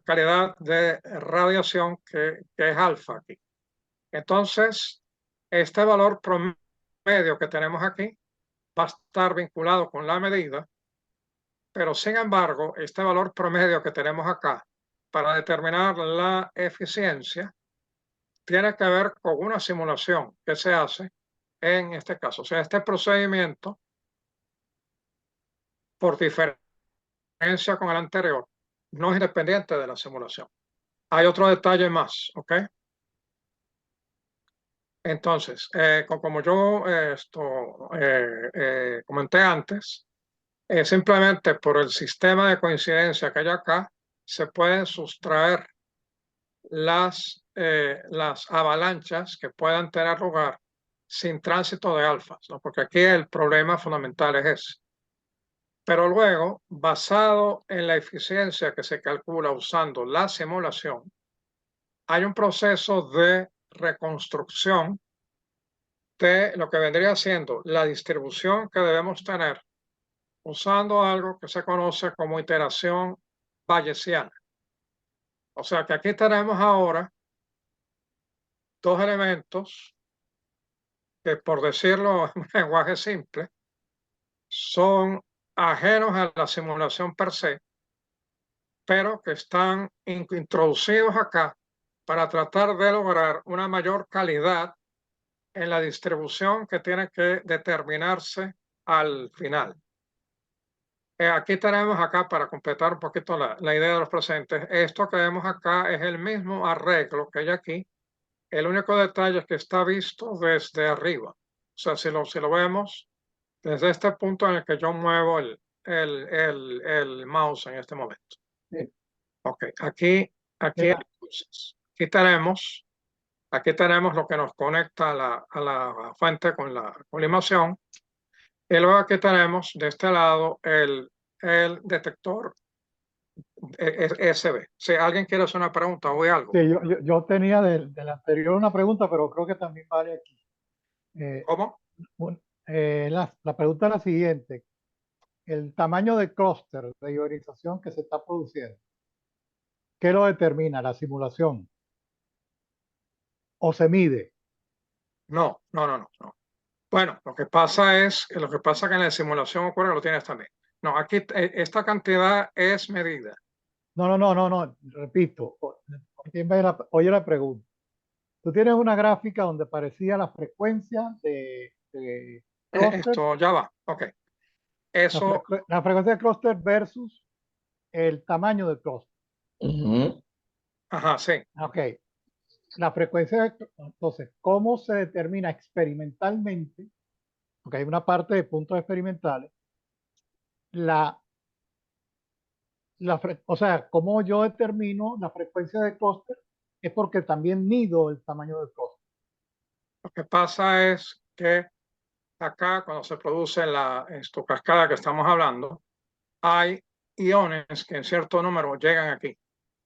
calidad de radiación que es alfa aquí. Entonces, este valor promedio que tenemos aquí va a estar vinculado con la medida, pero sin embargo, este valor promedio que tenemos acá para determinar la eficiencia tiene que ver con una simulación que se hace en este caso. O sea, este procedimiento, por diferencia con el anterior, no es independiente de la simulación. Hay otro detalle más, ¿ok? Entonces, como yo comenté antes, simplemente por el sistema de coincidencia que hay acá, se pueden sustraer las avalanchas que puedan tener lugar sin tránsito de alfas, ¿no? Porque aquí el problema fundamental es ese. Pero luego, basado en la eficiencia que se calcula usando la simulación, hay un proceso de reconstrucción de lo que vendría siendo la distribución que debemos tener usando algo que se conoce como iteración bayesiana. O sea que aquí tenemos ahora dos elementos que, por decirlo en un lenguaje simple, son ajenos a la simulación per se, pero que están introducidos acá para tratar de lograr una mayor calidad en la distribución que tiene que determinarse al final. Aquí tenemos acá, para completar un poquito la idea de los presentes, esto que vemos acá es el mismo arreglo que hay aquí. El único detalle es que está visto desde arriba. O sea, si lo vemos desde este punto en el que yo muevo el mouse en este momento. Sí. Ok, aquí entonces, aquí tenemos lo que nos conecta a la fuente con la colimación. Y luego aquí tenemos de este lado el detector SB. Si alguien quiere hacer una pregunta o algo. Sí, yo tenía del anterior una pregunta, pero creo que también vale aquí. ¿Cómo? La pregunta es la siguiente. El tamaño de clúster de ionización que se está produciendo, ¿qué lo determina? ¿La simulación? ¿O se mide? No. Bueno, lo que pasa es que en la simulación ocurre, lo tienes también. No, aquí esta cantidad es medida. No. Repito, oye la pregunta. Tú tienes una gráfica donde parecía la frecuencia de clúster, Esto ya va. Ok. Eso, la frecuencia de clúster versus el tamaño del clúster. Ujú. ajá, sí. Ok. La frecuencia, entonces, ¿cómo se determina experimentalmente? Porque hay una parte de puntos experimentales. La, o sea, ¿cómo yo determino la frecuencia de clúster? Es porque también mido el tamaño del clúster. Lo que pasa es que acá, cuando se produce la estocascada que estamos hablando, hay iones que en cierto número llegan aquí.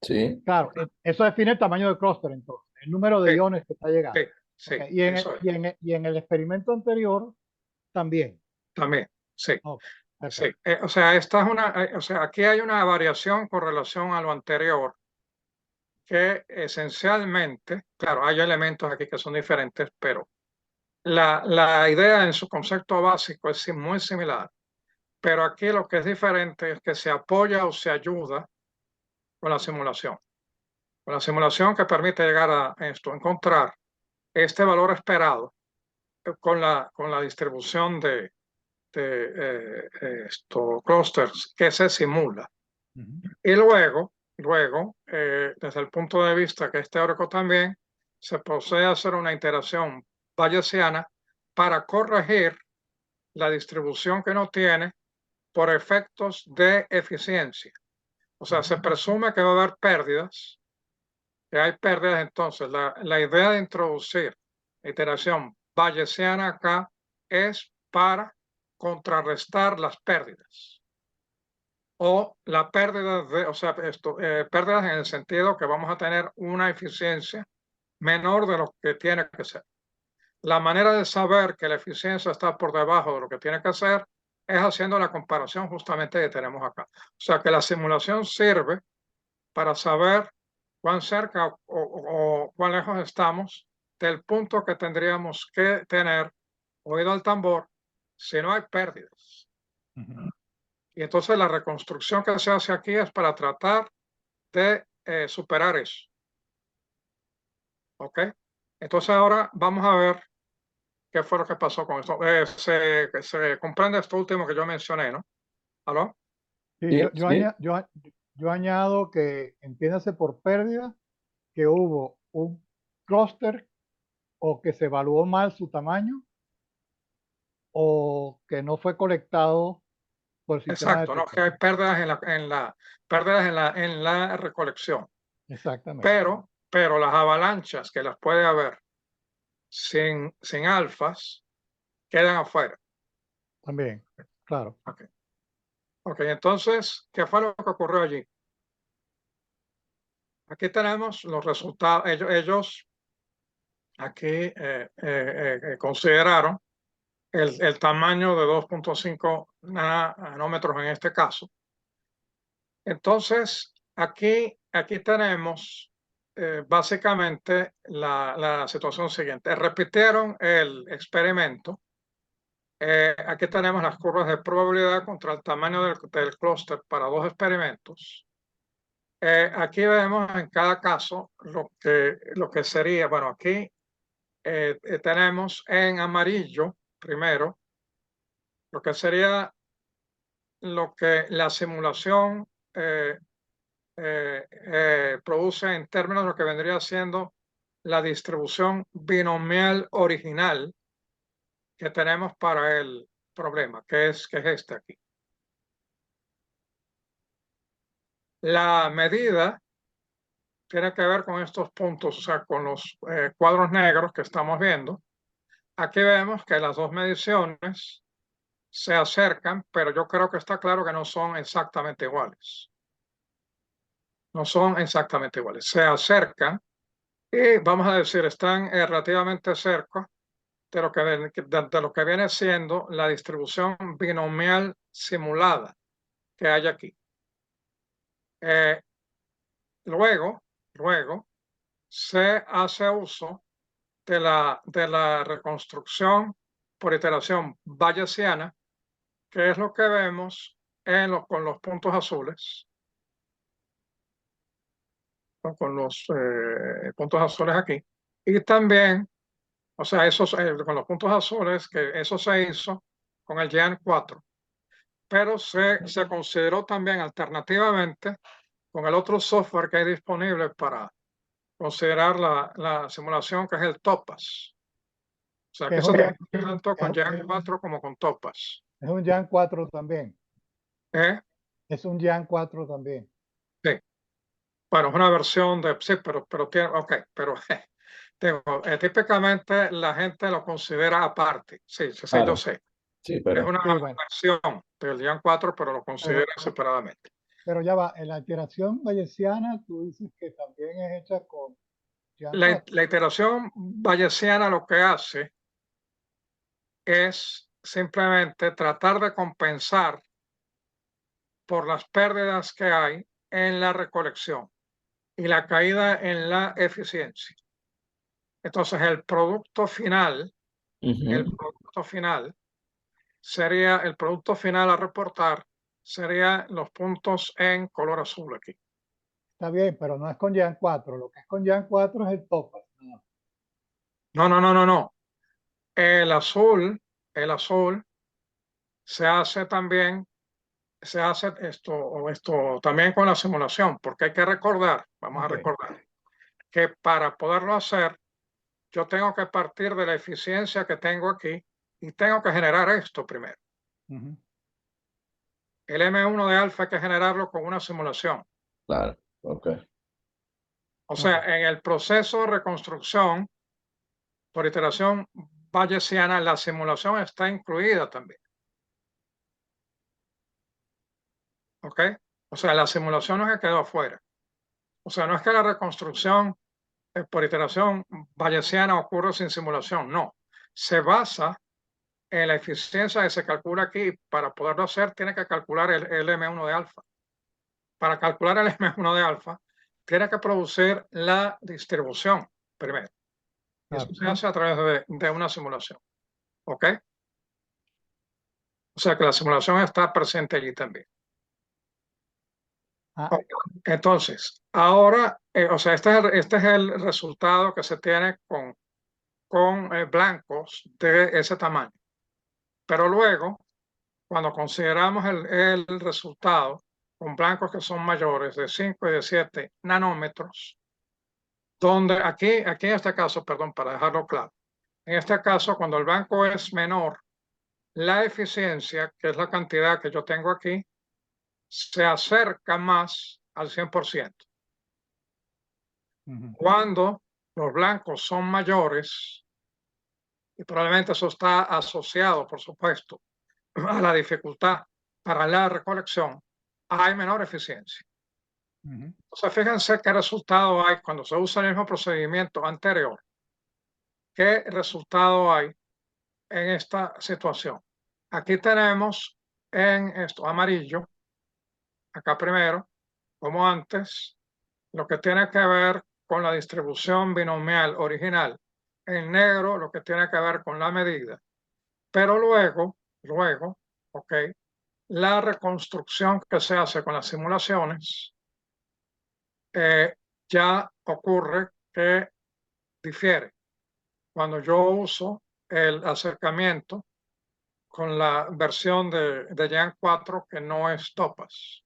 Sí. Claro, eso define el tamaño del clúster, entonces, el número de Sí, iones que está llegando. sí, Okay. eso es. Y en el experimento anterior también. También, sí. Ok, Sí, perfecto. o sea, o sea, aquí hay una variación con relación a lo anterior, que esencialmente, claro, hay elementos aquí que son diferentes, pero la idea en su concepto básico es muy similar. Pero aquí lo que es diferente es que se apoya o se ayuda con la simulación. Con la simulación que permite llegar a esto, encontrar este valor esperado con la distribución de estos clusters que se simula. Y luego, desde el punto de vista que es teórico también, se procede a hacer una iteración bayesiana para corregir la distribución que no tiene por efectos de eficiencia. O sea, se presume que va a haber pérdidas, que hay pérdidas. Entonces, la idea de introducir iteración bayesiana acá es para contrarrestar las pérdidas. O la pérdida de, o sea, pérdidas en el sentido que vamos a tener una eficiencia menor de lo que tiene que ser. La manera de saber que la eficiencia está por debajo de lo que tiene que ser es haciendo la comparación justamente que tenemos acá. O sea que la simulación sirve para saber cuán cerca o cuán lejos estamos del punto que tendríamos que tener oído al tambor si no hay pérdidas. Y entonces la reconstrucción que se hace aquí es para tratar de superar eso. ¿Ok? Entonces ahora vamos a ver qué fue lo que pasó con esto. Se comprende esto último que yo mencioné, ¿no? ¿Aló? Sí, Sí, yo sí. yo añado que entiéndase por pérdida que hubo un clúster o que se evaluó mal su tamaño o que no fue colectado por el sistema de Exacto, ¿no? Que detección. hay pérdidas pérdidas en la recolección. Exactamente. Pero las avalanchas que las puede haber sin alfas quedan afuera. También, claro. Ok, entonces, ¿qué fue lo que ocurrió allí? Aquí tenemos los resultados. Ellos aquí consideraron el tamaño de 2.5 nanómetros en este caso. Entonces, aquí tenemos básicamente la situación siguiente. Repitieron el experimento. Aquí tenemos las curvas de probabilidad contra el tamaño del clúster para dos experimentos. Aquí vemos en cada caso lo que sería, bueno, aquí tenemos en amarillo primero lo que sería lo que la simulación produce en términos de lo que vendría siendo la distribución binomial original que tenemos para el problema, que es este aquí. La medida tiene que ver con estos puntos, o sea, con los cuadros negros que estamos viendo. Aquí vemos que las dos mediciones se acercan, pero yo creo que está claro que no son exactamente iguales. No son exactamente iguales. Se acercan y vamos a decir, están relativamente cerca de lo que viene siendo la distribución binomial simulada que hay aquí. Luego se hace uso de la reconstrucción por iteración bayesiana, que es lo que vemos con los puntos azules, con los puntos azules aquí. Y también, o sea, con los puntos azules, que eso se hizo con el GEAN4, pero se consideró también alternativamente con el otro software que hay disponible para considerar la simulación, que es el TOPAS. O sea, Que que es se un, trabaja tanto con GEAN4 como con TOPAS. es un Jan 4 también. ¿Eh? Es un Jan 4 también. Sí. Bueno, es una versión de, sí, pero tiene, ok, pero digo, típicamente la gente lo considera aparte. Sí, sí, yo Claro, sé. sí, Es pero una Sí, bueno, versión del Jan 4, pero lo considera separadamente. pero ya va. En la iteración bayesiana, tú dices que también es hecha con Jan La 4. iteración bayesiana lo que hace es simplemente tratar de compensar por las pérdidas que hay en la recolección y la caída en la eficiencia. Entonces, el producto final sería, el producto final a reportar sería los puntos en color azul aquí. Está bien, pero no es con Jan 4. Lo que es con Jan 4 es el TOPAS. No. No. El azul, el azul se hace también, se hace esto también con la simulación, porque hay que recordar, vamos a Ok. recordar, que para poderlo hacer, yo tengo que partir de la eficiencia que tengo aquí y tengo que generar esto primero. Ujú. El M1 de alfa hay que generarlo con una simulación. Claro, ok. O Ok. sea, en el proceso de reconstrucción por iteración bayesiana, la simulación está incluida también. ¿Ok? O sea, la simulación no es que quedó afuera. O sea, no es que la reconstrucción por iteración bayesiana ocurre sin simulación. No. Se basa en la eficiencia que se calcula aquí. Para poderlo hacer, tiene que calcular el M1 de alfa. Para calcular el M1 de alfa, tiene que producir la distribución primero. Eso Claro. se hace a través de una simulación. ¿Ok? O sea que la simulación está presente allí también. Ah, Ok, entonces, ahora, o sea, este es el resultado que se tiene con blancos de ese tamaño. Pero luego, cuando consideramos el resultado con blancos que son mayores de 5 y de 7 nanómetros, donde aquí en este caso, perdón, para dejarlo claro, en este caso, cuando el blanco es menor, la eficiencia, que es la cantidad que yo tengo aquí, se acerca más al 100%. ujú. Cuando los blancos son mayores, y probablemente eso está asociado, por supuesto, a la dificultad para la recolección, hay menor eficiencia. Ujú. O sea, fíjense qué resultado hay cuando se usa el mismo procedimiento anterior. ¿Qué resultado hay en esta situación? Aquí tenemos en esto amarillo, acá primero, como antes, lo que tiene que ver con la distribución binomial original. En negro, lo que tiene que ver con la medida. Pero luego, ok, la reconstrucción que se hace con las simulaciones ya ocurre que difiere. Cuando yo uso el acercamiento con la versión de Jan 4 que no es TOPAS.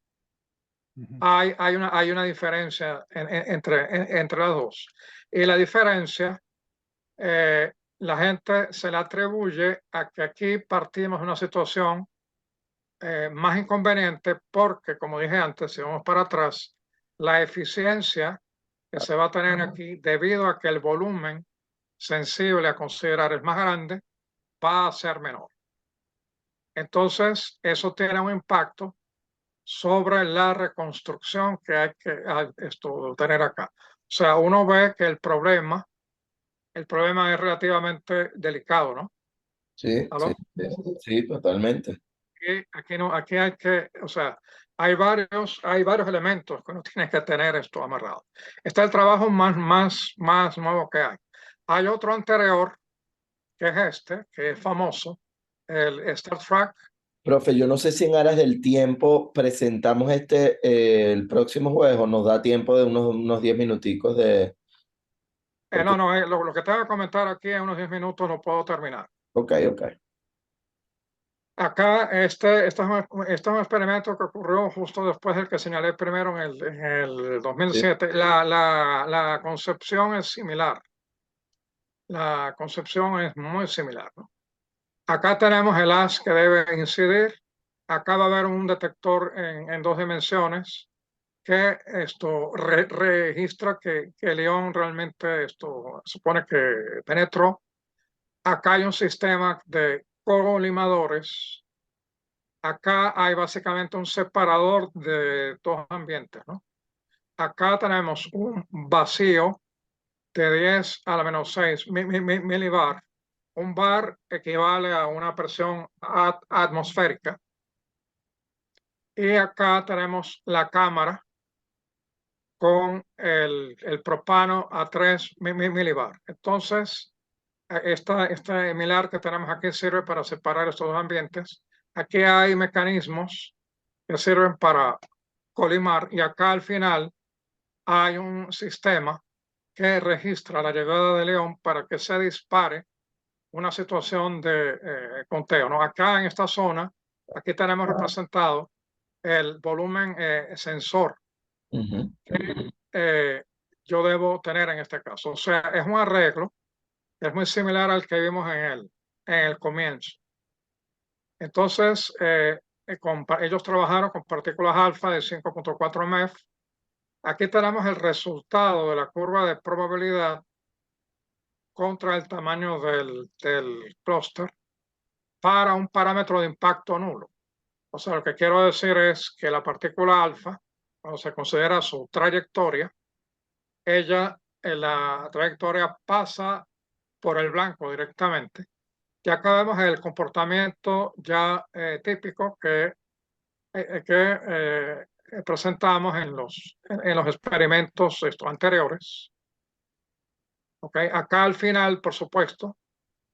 Ujú. Hay una diferencia entre las dos. Y la diferencia, la gente se la atribuye a que aquí partimos de una situación más inconveniente porque, como dije antes, si vamos para atrás, la eficiencia que se va a tener aquí, debido a que el volumen sensible a considerar es más grande, va a ser menor. Entonces, eso tiene un impacto sobre la reconstrucción que hay que tener acá. O sea, uno ve que el problema es relativamente delicado, ¿no? Sí, sí, ¿Aló? sí, sí, totalmente. Aquí no, aquí hay que, o sea, hay varios elementos que uno tiene que tener esto amarrado. Está el trabajo más nuevo que hay. Hay otro anterior, que es este, que es famoso, el Star Trek. Profe, yo no sé si en aras del tiempo presentamos el próximo jueves o nos da tiempo de unos 10 minuticos de... Porque, No, lo que tengo que comentar aquí en unos 10 minutos lo puedo terminar. ok, ok. Acá, este es un experimento que ocurrió justo después del que señalé primero en el Sí, 2007. La concepción es similar. La concepción es muy similar, ¿no? Acá tenemos el haz que debe incidir. Acá va a haber un detector en dos dimensiones que registra que el ion realmente supone que penetró. Acá hay un sistema de colimadores. Acá hay básicamente un separador de dos ambientes, ¿no? Acá tenemos un vacío de 10 a la menos 6 milibar. Un bar equivale a una presión atmosférica. Y acá tenemos la cámara con el propano a 3 milibar. Entonces, este milar que tenemos aquí sirve para separar estos dos ambientes. Aquí hay mecanismos que sirven para colimar y acá al final hay un sistema que registra la llegada de León para que se dispare una situación de conteo, ¿no? Acá en esta zona, aquí tenemos representado el volumen sensor Ujú. que yo debo tener en este caso. O sea, es un arreglo que es muy similar al que vimos en el comienzo. Entonces, ellos trabajaron con partículas alfa de 5.4 MeV. Aquí tenemos el resultado de la curva de probabilidad contra el tamaño del clúster para un parámetro de impacto nulo. O sea, lo que quiero decir es que la partícula alfa, cuando se considera su trayectoria, ella en la trayectoria pasa por el blanco directamente. Ya acá vemos el comportamiento ya típico que presentamos en los experimentos anteriores. ¿Okay? Acá al final, por supuesto,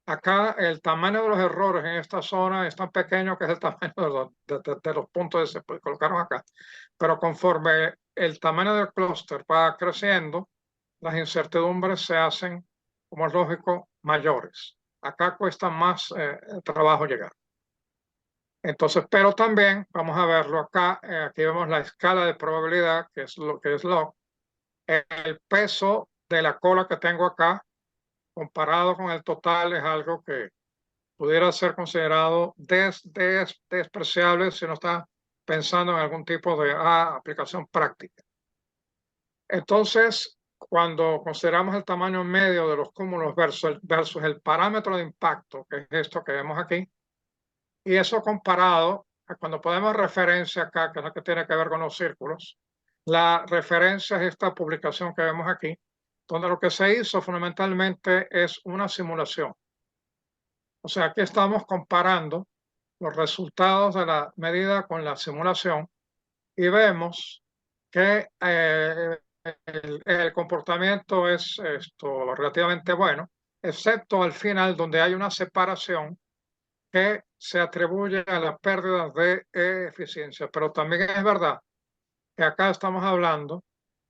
acá el tamaño de los errores en esta zona es tan pequeño que es el tamaño de los puntos que se colocaron acá. Pero conforme el tamaño del clúster va creciendo, las incertidumbres se hacen, como es lógico, mayores. Acá cuesta más trabajo llegar. Entonces, pero también vamos a verlo acá. Aquí vemos la escala de probabilidad, que es lo que es log. El peso de la cola que tengo acá comparado con el total es algo que pudiera ser considerado despreciable si uno está pensando en algún tipo de aplicación práctica. Entonces, cuando consideramos el tamaño medio de los cúmulos versus el parámetro de impacto, que es esto que vemos aquí, y eso comparado a cuando ponemos referencia acá, que es lo que tiene que ver con los círculos, la referencia es esta publicación que vemos aquí, donde lo que se hizo fundamentalmente es una simulación. O sea, aquí estamos comparando los resultados de la medida con la simulación y vemos que el comportamiento es relativamente bueno, excepto al final donde hay una separación que se atribuye a la pérdida de eficiencia. Pero también es verdad que acá estamos hablando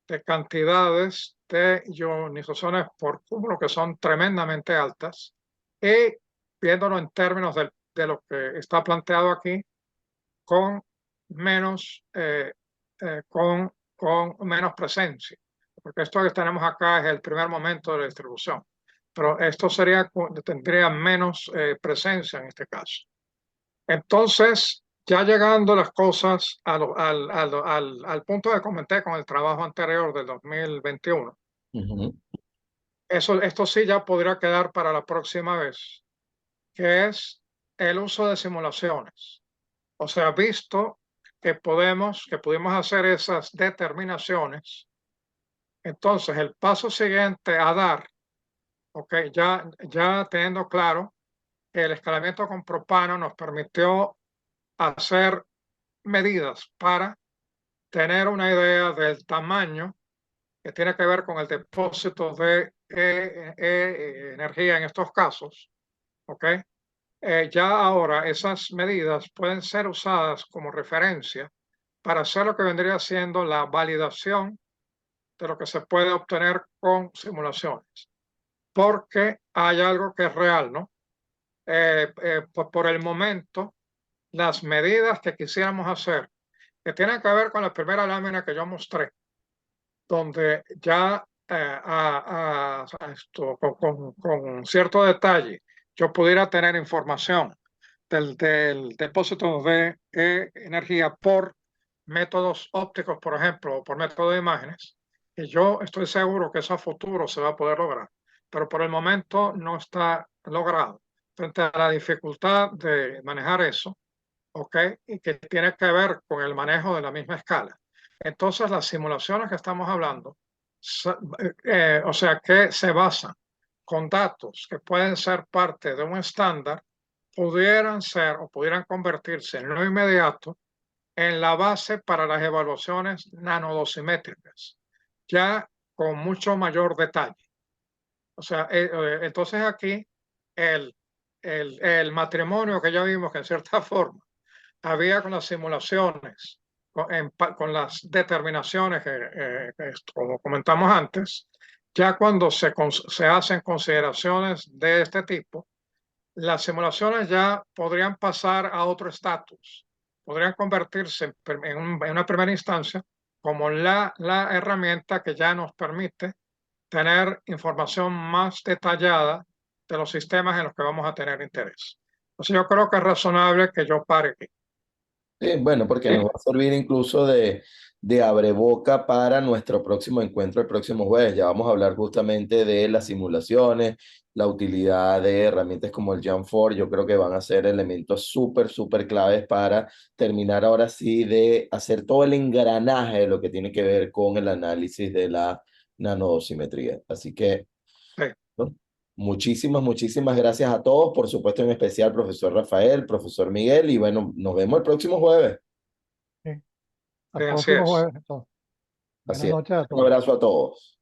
de cantidades de ionizaciones por cúmulo que son tremendamente altas y viéndolo en términos de lo que está planteado aquí, con menos, con menos presencia. Porque esto que tenemos acá es el primer momento de la distribución. Pero esto tendría menos presencia en este caso. Entonces, ya llegando las cosas al punto que comenté con el trabajo anterior del 2021, Ujú. esto sí ya podría quedar para la próxima vez, que es el uso de simulaciones. O sea, visto que pudimos hacer esas determinaciones, entonces el paso siguiente a dar, okay, ya teniendo claro que el escalamiento con propano nos permitió hacer medidas para tener una idea del tamaño que tiene que ver con el depósito de energía en estos casos, ¿ok? Ya ahora esas medidas pueden ser usadas como referencia para hacer lo que vendría siendo la validación de lo que se puede obtener con simulaciones, porque hay algo que es real, ¿no? Por el momento, las medidas que quisiéramos hacer, que tienen que ver con la primera lámina que yo mostré, donde ya con cierto detalle yo pudiera tener información del depósito de energía por métodos ópticos, por ejemplo, o por método de imágenes, y yo estoy seguro que eso a futuro se va a poder lograr, pero por el momento no está logrado. Frente a la dificultad de manejar eso, ¿ok? Y que tiene que ver con el manejo de la misma escala. Entonces, las simulaciones que estamos hablando, o sea, que se basan con datos que pueden ser parte de un estándar, pudieran ser o pudieran convertirse en lo inmediato en la base para las evaluaciones nanodosimétricas, ya con mucho mayor detalle. O sea, entonces aquí el, el matrimonio que ya vimos que en cierta forma había con las simulaciones, con las determinaciones como comentamos antes, ya cuando se hacen consideraciones de este tipo, las simulaciones ya podrían pasar a otro estatus, podrían convertirse en una primera instancia como la herramienta que ya nos permite tener información más detallada de los sistemas en los que vamos a tener interés. Entonces yo creo que es razonable que yo pare aquí. Sí, bueno, porque nos va a servir incluso de abreboca para nuestro próximo encuentro el próximo jueves. Ya vamos a hablar justamente de las simulaciones, la utilidad de herramientas como el Jamf4. Yo creo que van a ser elementos súper, súper claves para terminar ahora sí de hacer todo el engranaje de lo que tiene que ver con el análisis de la nanosimetría. Así que, Sí, ¿no? Muchísimas, muchísimas gracias a todos, por supuesto en especial profesor Rafael, profesor Miguel, y bueno, nos vemos el próximo jueves. Sí. Al así próximo es. jueves, entonces. Así Buenas es. noches a Un todos. abrazo a todos.